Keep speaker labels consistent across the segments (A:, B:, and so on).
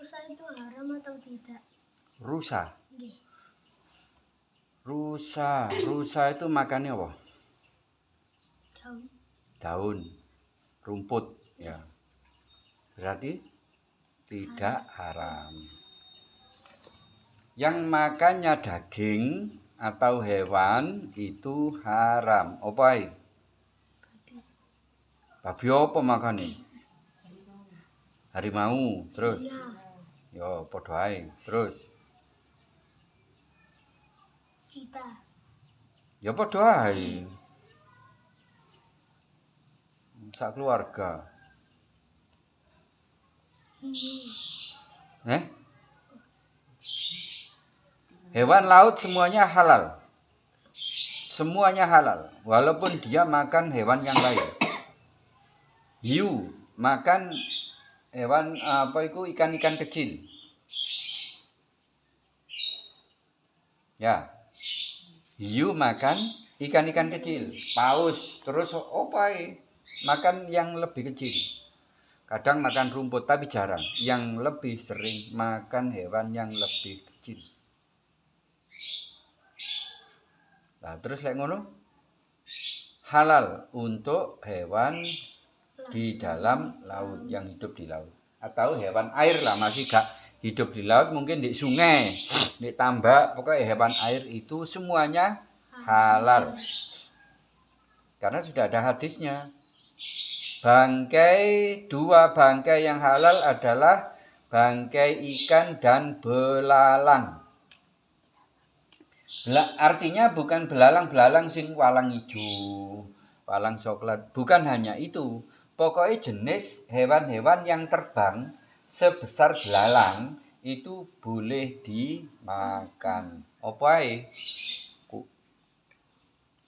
A: rusa itu haram atau tidak?
B: Rusa.
A: Nggih.
B: Rusa itu makannya apa?
A: Daun.
B: Daun, rumput, ya. Berarti tidak haram. Yang makannya daging atau hewan itu haram. Apa?
A: Babi.
B: Babi apa makannya? Harimau. Terus?
A: Singa.
B: Yo, padha ae. Terus?
A: Cita.
B: Ya padha ae. Sak keluarga.
A: Hiu.
B: Hewan laut semuanya halal. Semuanya halal, walaupun dia makan hewan yang lain. Hiu makan hewan ikan-ikan kecil. Ya. Hiu makan ikan-ikan kecil, paus, terus makan yang lebih kecil. Kadang makan rumput tapi jarang. Yang lebih sering makan hewan yang lebih kecil. Nah, terus lek ngono halal untuk hewan di dalam laut, yang hidup di laut, atau hewan air lah, masih gak hidup di laut, mungkin di sungai, di tambak, pokoknya hewan air itu semuanya halal. Karena sudah ada hadisnya. Dua bangkai yang halal adalah bangkai ikan dan belalang. Artinya bukan belalang sing walang hijau, walang coklat, bukan hanya itu. Pokoknya jenis hewan-hewan yang terbang sebesar belalang itu boleh dimakan. Apa?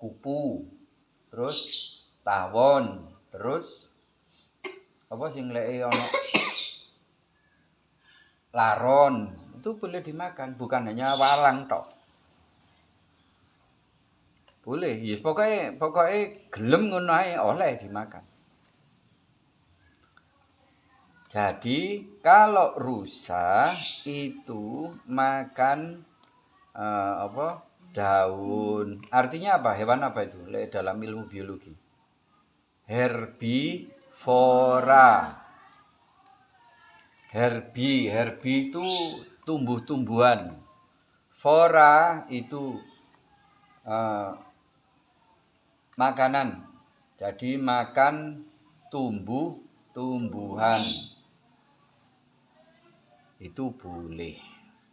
B: Kupu, terus tawon, terus apa sing leke ono laron, itu boleh dimakan, bukan hanya walang tok. Boleh, yes, pokoknya gelem ngono ae oleh dimakan. Jadi kalau rusa itu makan daun. Artinya apa? Hewan apa itu? Dalam ilmu biologi. Herbivora. Herbi itu tumbuh-tumbuhan. Fora itu makanan. Jadi makan tumbuh-tumbuhan. Itu boleh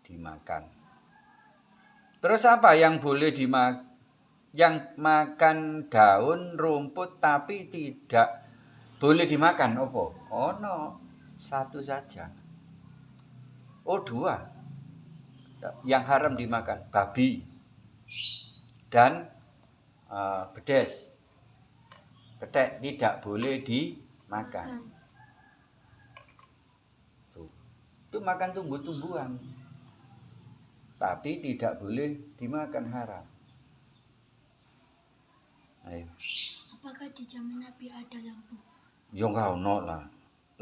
B: dimakan. Terus apa yang boleh dimakan? Yang makan daun, rumput tapi tidak boleh dimakan apa? Oh no, satu saja. Oh dua. Yang haram dimakan, babi dan bedes. Ketek tidak boleh dimakan. Tuh. Itu makan tumbuh-tumbuhan. Tapi tidak boleh dimakan, haram. Ayo.
A: Apakah di zaman Nabi ada lampu?
B: Ya enggak ono lah.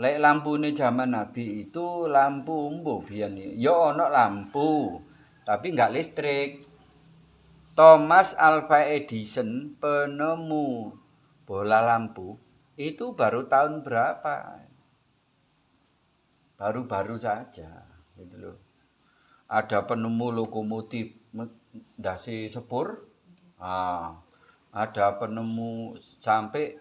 B: Lek lampune zaman Nabi itu lampu umbo biyen. Ya ono lampu, tapi enggak listrik. Thomas Alva Edison, penemu bola lampu, itu baru tahun berapa? Baru-baru saja, gitu loh. Ada penemu lokomotif ndase sepur. Ada penemu sampai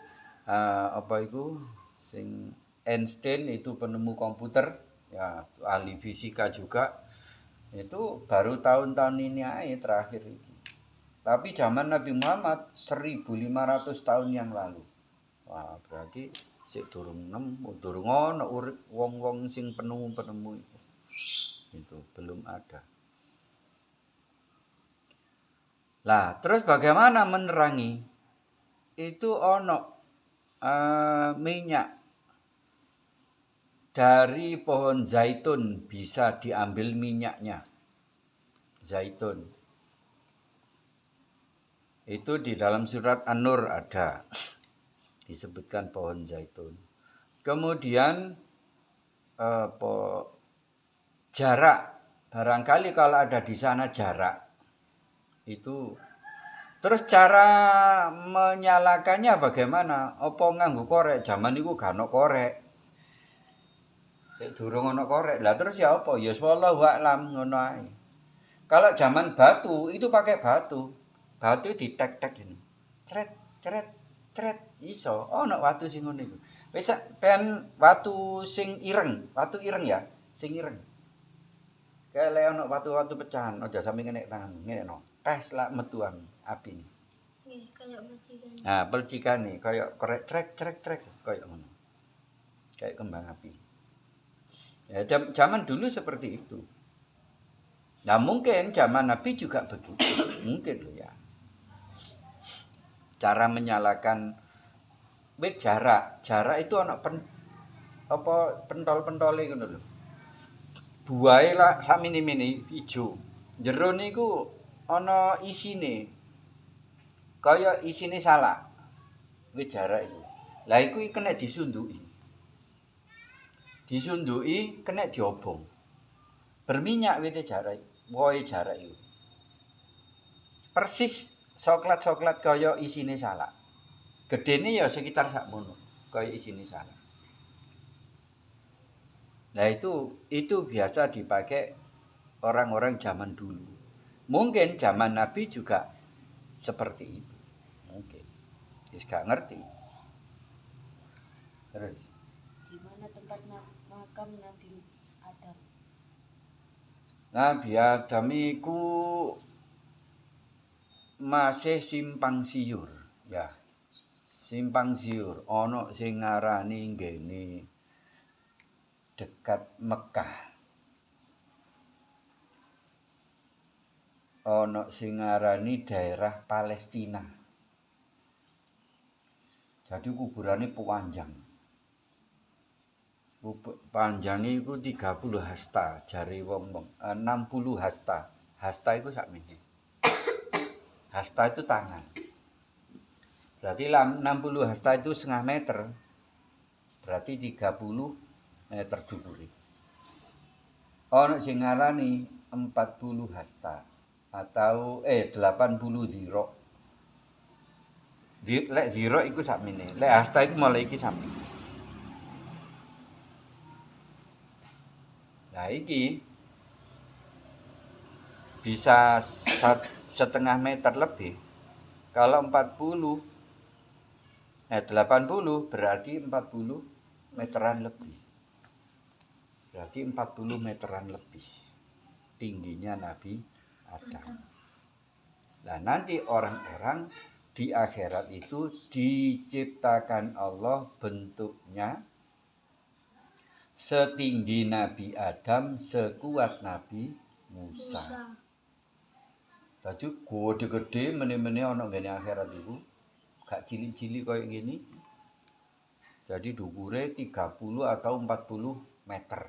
B: sing Einstein itu penemu komputer, ya ahli fisika juga. Itu baru tahun-tahun ini aja terakhir itu. Tapi zaman Nabi Muhammad 1500 tahun yang lalu. Wah, berarti sik durung ono urip wong-wong sing penemu-penemu itu. Itu belum ada. Lah, terus bagaimana menerangi? Itu ono minyak dari pohon zaitun, bisa diambil minyaknya. Zaitun. Itu di dalam surat An-Nur ada disebutkan pohon zaitun. Kemudian jarak. Barangkali kalau ada di sana jarak itu. Terus cara menyalakannya bagaimana? Apa nganggo korek? Zaman itu gak ono korek. Sik durung ono korek. Lah terus ya apa? Ya wallahu a'lam ngono ae. Kalau zaman batu itu pakai batu. Batu ditek-tek ini. Cret, cret, cret iso. Ono watu sing ngono iku. Wis pen watu sing ireng, watu ireng ya, sing ireng. Kayak le ono watu-watu pecahan, aja sampe kena tangan, ngene no. Tes lah metuan api.
A: Nggih, kayak percikan.
B: Nah, percikan nih kayak korek trek kayak ngono. Kayak kembang api. Ya zaman dulu seperti itu. Nah, mungkin zaman Nabi juga begitu. Mungkin loh ya. Cara menyalakan jarak itu ana pentol-pentole ngono lho. Buahe lah sak mini-mini ijo. Jero niku ana isine. Kaya isine salak. Wit jarak iku. Lah iku kena disunduki. Disunduki kena diobong. Berminyak wit jarak, wohe jarak iku. Persis coklat-coklat kaya isine salak. Gedene ya sekitar sakmono, kaya isine salak. Nah itu biasa dipakai orang-orang zaman dulu. Mungkin zaman Nabi juga seperti itu. Mungkin. Wis gak ngerti. Terus
C: Di mana tempat makam Nabi Adam?
B: Nabi Adam iku masih simpang siur, ya. Simpang siur ana sing ngarani nggene dekat Mekah. Ana sing ngarani daerah Palestina. Jadi kuburane panjang. Panjangnya itu 30 hasta, jari wong-wong. 60 hasta. Hasta itu sakmene. Hasta itu tangan. Berarti 60 hasta itu setengah meter. Berarti 30 meter dubure. Ana sing ngarani 40 hasta atau 80 dirok. Lek dirok iku sakmene. Lek hasta iku mulai iki sampe. Nah iki bisa setengah meter lebih. Kalau 80 berarti 40 meteran lebih. Berarti 40 meteran lebih tingginya Nabi Adam. Nah nanti orang-orang di akhirat itu diciptakan Allah bentuknya setinggi Nabi Adam, sekuat Nabi Musa. Tadi gede-gede mene-mene ana ngene akhirat iku. Gak cilik-cilik koyo gini. Jadi dukure 30 atau 40 meter.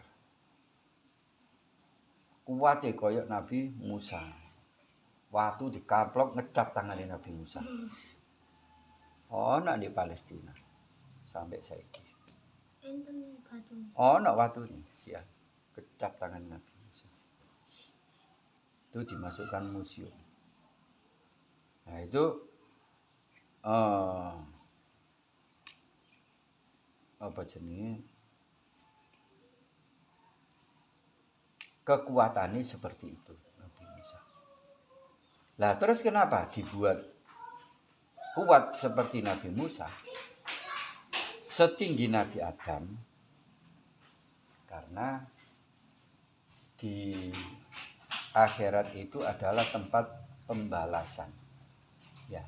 B: Kuwate koyo Nabi Musa. Watu dikaplok ngecap tangane Nabi Musa. Ana di Palestina. Sampai saiki.
A: Enten batu.
B: Ana watune, siap. Kecap tangan Nabi Musa. Itu dimasukkan museum. Nah itu apa jenenge? Kekuatannya seperti itu Nabi Musa. Lah terus kenapa dibuat kuat seperti Nabi Musa? Setinggi Nabi Adam? Karena di akhirat itu adalah tempat pembalasan. Ya.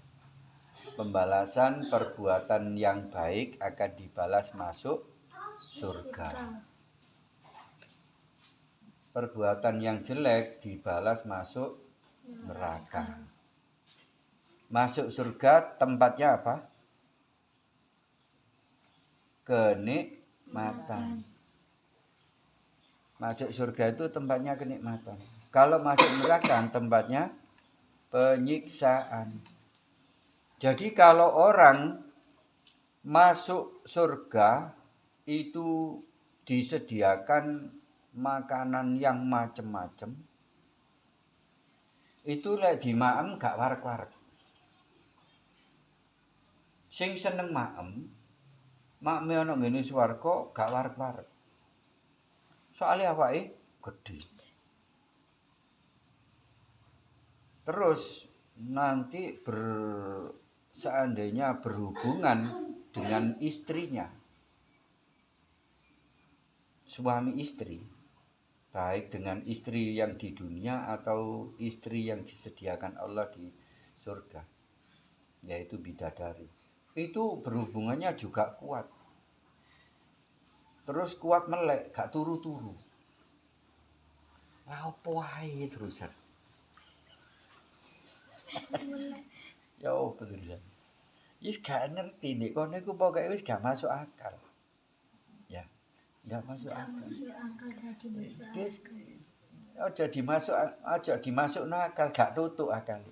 B: Pembalasan perbuatan yang baik akan dibalas masuk surga. Perbuatan yang jelek dibalas masuk neraka. Masuk surga tempatnya apa? Kenikmatan. Masuk surga itu tempatnya kenikmatan. Kalau masuk neraka tempatnya penyiksaan. Jadi kalau orang masuk surga itu disediakan makanan yang macem-macem, itu lek dimaem gak warek-warek. Sing seneng maem, makme ana ngene swarga gak warek-warek. Soale awake gedhe. Terus nanti seandainya berhubungan dengan istrinya, suami istri, baik dengan istri yang di dunia atau istri yang disediakan Allah di surga, yaitu bidadari, itu berhubungannya juga kuat. Terus kuat melek, gak turu-turu. Lah opo wae terusan. Ya opo terusan. Wis gak ngerti nek kono iku pokoke wis gak masuk akal. Ya, gak masuk akal. Wis aja dimasuk nakal, gak tutuk akal.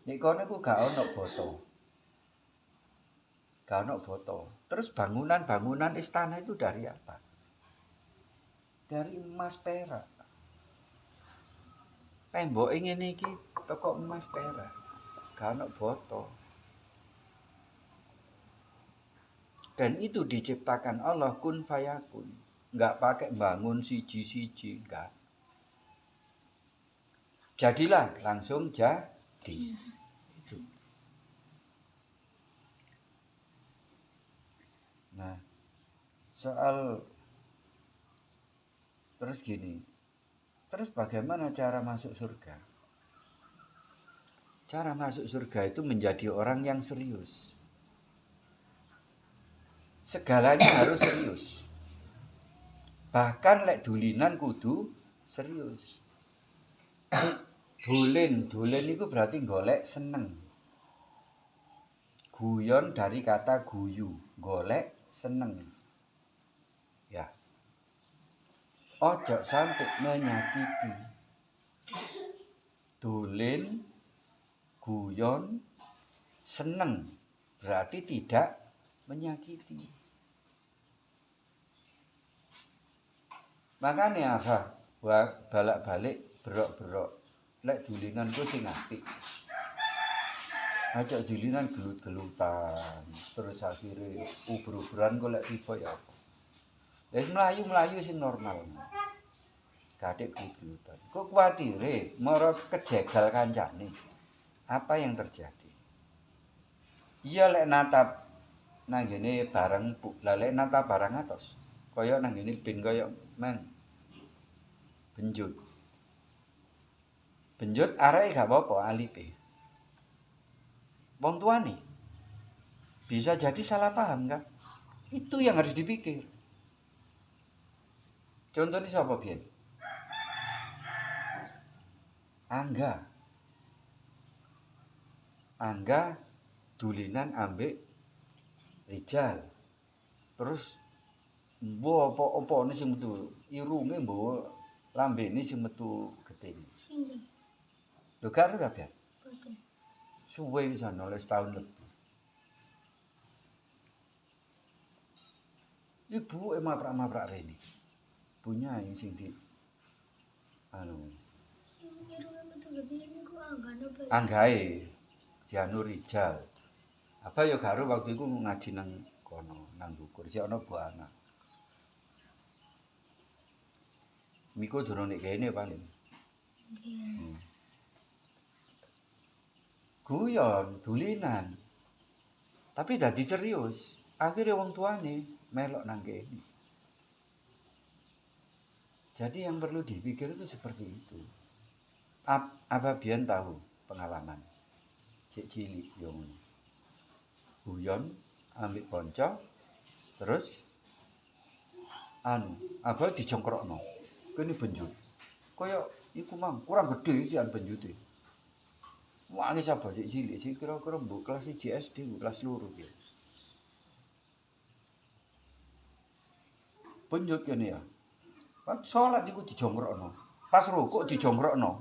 B: Nek kono iku gak ono boto. Gak ono boto. Terus bangunan istana itu dari apa? Dari emas perak. Temboke ngene iki teko emas perak. Gak ono boto. Dan itu diciptakan Allah kun fayakun. Enggak pakai bangun siji-siji, enggak. Jadilah langsung jadi. Itu. Nah, soal terus gini. Terus bagaimana cara masuk surga? Cara masuk surga itu menjadi orang yang serius. Segalanya harus serius. Bahkan lek dulinan kudu serius. Dolen itu berarti golek seneng. Guyon dari kata guyu, golek seneng. Ya. Ojo sampai menyakiti. Dolen, guyon, seneng berarti tidak menyakiti. Makanya apa? Balak-balik berok-berok. Lek dulinan ku sing apik. Aja dulinan gelut-gelutan. Terus akhirnya uber-uberan kok lek tiba ya apa. Wis mlayu-mlayu sing normal. Gadek gelut-gelutan. Kok kuwatire mara kejegal kancane. Apa yang terjadi? Iya lek natap nang ngene bareng lek natap barang atos. Kaya nang ngene ben kaya men benjut. Benjut areke gak apa-apa alipe. Wong tuane bisa jadi salah paham kan? Itu yang harus dipikir. Contohnya siapa biyen? Angga dulinan ambek Rijal. Terus mbok apa-apa sing metu irunge mbok lambene sing metu getih.
A: Sini.
B: Lho karo kabeh.
A: Boten.
B: Suwe bisa 0 tahun lebih. Ibu maprak-maprak rene. Punya yang sing di
A: Sing irunge metu getih niku anggane apa?
B: Anggae Dianu Rijal. Apa ya karo waktu iku ngaji nang kono, nang Bukur. Sik ana Bu anak. Miko durung nek kene paling.
A: Nggih.
B: Guyon, dulinan. Tapi dadi serius. Akhirnya wong tuane melok nang kene. Jadi yang perlu dipikir itu seperti itu. Apa biyen tahu pengalaman? Cek cilik yo ngono. Guyon ambek kanca terus apa dijongkrokno. Kene benjut. Kaya iku mang kurang gede sih benjute. Wah, iki sapa sik cilik sih kira-kira mbok kelas 1 SD, kelas 2 ya. Benjut kene ya. Kan salat iku dijongkrokno. Pas rukuk dijongkrokno.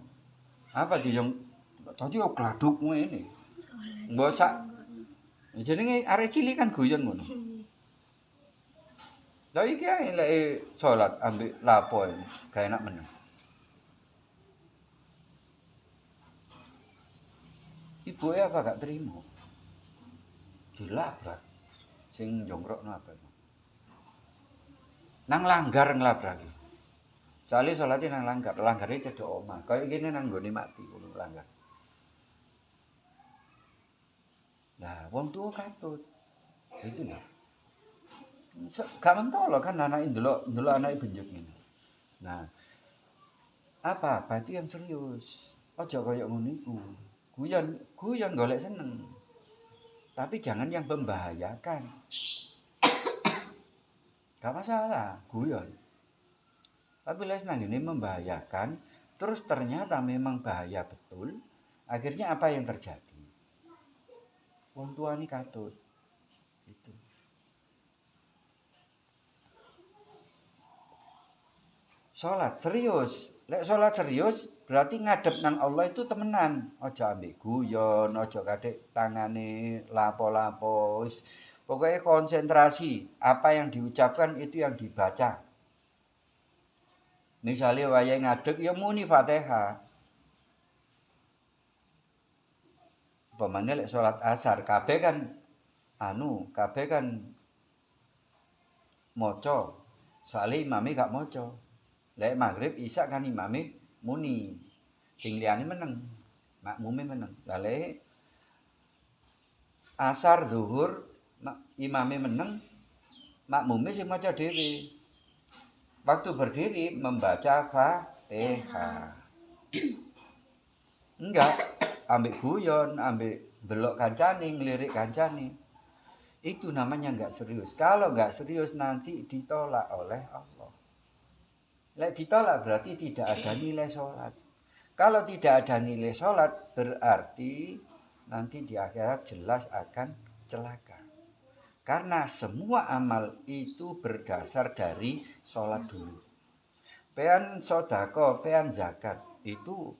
B: Apa tadi yo gladuk ngene.
A: Salat.
B: Mbok sak jenenge arek cilik kan guyon ngono. Lah iki ae lek salat ambek lapo ini, gak enak meneng. Ibuke apa gak terima? Dilabrak. Sing njongkrokno apa? Nang langgar nglabraki. Soale salate nang langgar, langgare cedhak omah. Kaya kene nang nggone mati ngono langgar. Lah wong tuwa katut. Itu lho. Gak mentolo kan anake ndelok anake benjut ngene. Nah, apa itu yang serius. Aja kaya ngono iku. Guyon golek seneng. Tapi jangan yang membahayakan. Gak masalah, guyon. Tapi les nang ini membahayakan, terus ternyata memang bahaya betul. Akhirnya apa yang terjadi? Wong tua ini katut. Itu. Salat serius. Lek salat serius berarti ngadep nang Allah itu temenan. Aja ambek guyon, aja kadek tangane lapo-lapo. Pokoknya konsentrasi. Apa yang diucapkan itu yang dibaca. Misalnya wayahe ngadeg ya muni Fatihah. Pemane lek salat asar kabeh kan maca. Soale imame gak maca. Lek maghrib isya kan imame muni. Sing liyane meneng. Makmume meneng. Lah lek asar zuhur imame meneng, makmume sing maca dhewe. Waktu berdiri membaca Fatihah. Enggak, ambek guyon, ambek delok kancane, ngelirik kancane. Itu namanya enggak serius. Kalau enggak serius nanti ditolak oleh Allah. Lek ditolak berarti tidak ada nilai sholat. Kalau tidak ada nilai sholat berarti nanti di akhirat jelas akan celaka. Karena semua amal itu berdasar dari sholat dulu. Pean sodako, pean zakat itu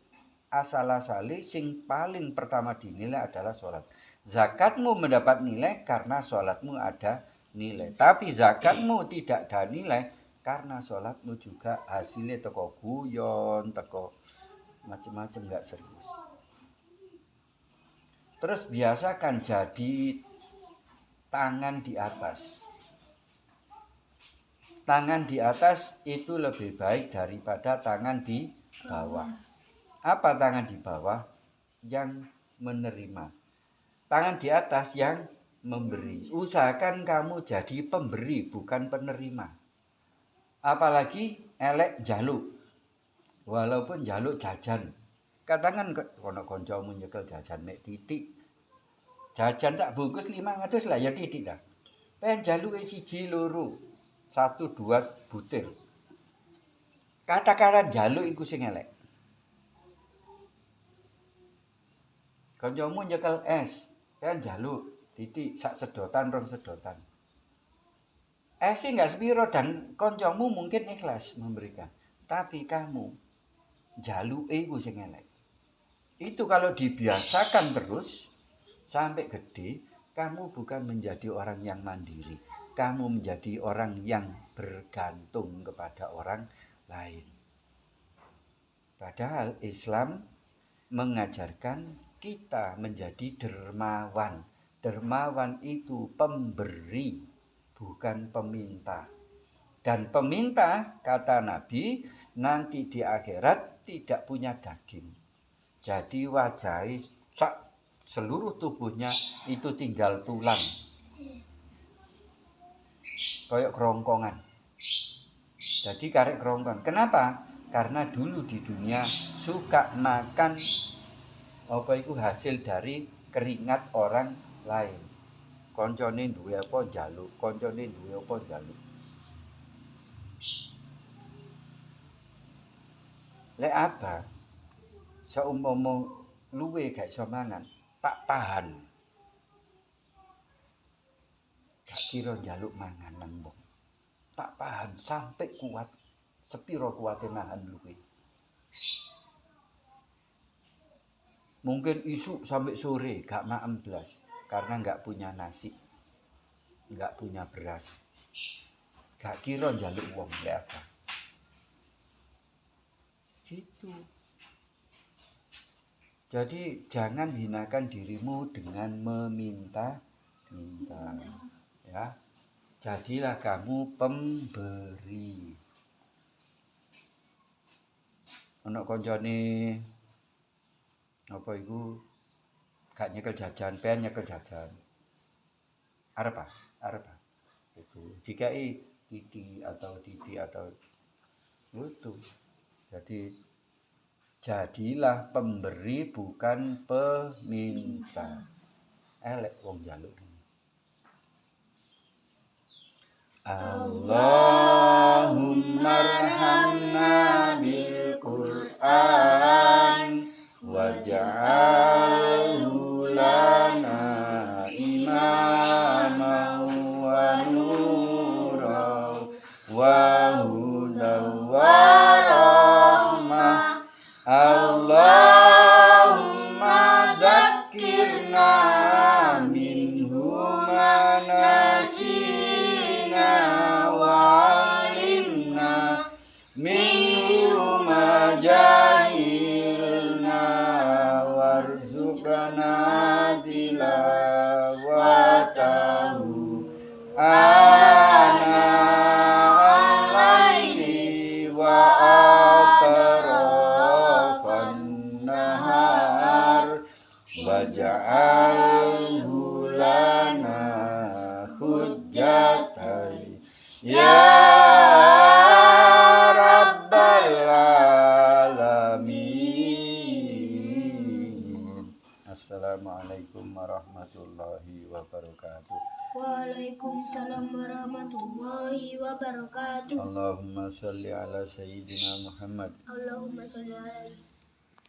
B: asal-asali sing paling pertama dinilai adalah sholat. Zakatmu mendapat nilai karena sholatmu ada nilai. Tapi zakatmu tidak ada nilai karena sholatmu juga hasilnya teko guyon, teko macam-macam nggak serius. Terus biasakan jadi tangan di atas. Tangan di atas itu lebih baik daripada tangan di bawah. Apa tangan di bawah? Yang menerima. Tangan di atas yang memberi. Usahakan kamu jadi pemberi, bukan penerima. Apalagi elek jaluk. Walaupun jaluk jajan. Katakan kono koncomu nyekel jajan mek titik. Jajan sak bungkus 500 lah ya titik dah. Pen jaluke siji loro. 1 2 butir. Kata-kata jaluk iku sing elek. Kancamu nyekel es, pen jaluk titik sak sedotan rong sedotan. Esnya enggak sepiro dan kancamu mungkin ikhlas memberikan. Tapi kamu jaluke iku sing elek. Itu kalau dibiasakan terus sampai gede, kamu bukan menjadi orang yang mandiri. Kamu menjadi orang yang bergantung kepada orang lain. Padahal Islam mengajarkan kita menjadi dermawan. Dermawan itu pemberi, bukan peminta. Dan peminta, kata Nabi, nanti di akhirat tidak punya daging. Jadi wajahnya seluruh tubuhnya itu tinggal tulang. Kayak kerongkongan. Jadi karek kerongkongan. Kenapa? Karena dulu di dunia suka makan hasil dari keringat orang lain. Koncone duwe apa njaluk, koncone duwe apa njaluk. Lek apa? Saumpama luwe gak iso mangan, tak tahan. Gak kira njaluk mangan nang wong. Tak tahan sampai kuat. Sepiro kuate nahan luwe. Mungkin isu sampai sore gak maem blas karena gak punya nasi. Gak punya beras. gak kira njaluk wong ya apa. Gitu. Jadi jangan hinakan dirimu dengan meminta. Ya. Jadilah kamu pemberi. Ana kancane apa iku gak nyekel jajan, pengen nyekel jajan. Arep ah. Itu dikai titi atau itu. Jadi jadilah pemberi bukan peminta. Elek wong njaluk. Allahumma arhamna bil Qur'an waj'alhu lana imaman wa nuran wa hudan wa rahmah. Allahumma dzakkirna minhu ma nasina wa 'allimna minhu ma jahilna warzuqna tilawatahu ana al-laili wa atrafan nahar waj'alhu lana hujjatai ya rabbal alamin. Assalamualaikum warahmatullahi wabarakatuh.
A: Waalaikumsalam warahmatullahi wabarakatuh.
B: Allahumma sholli ala sayyidina Muhammad.
A: Allahumma sholli ala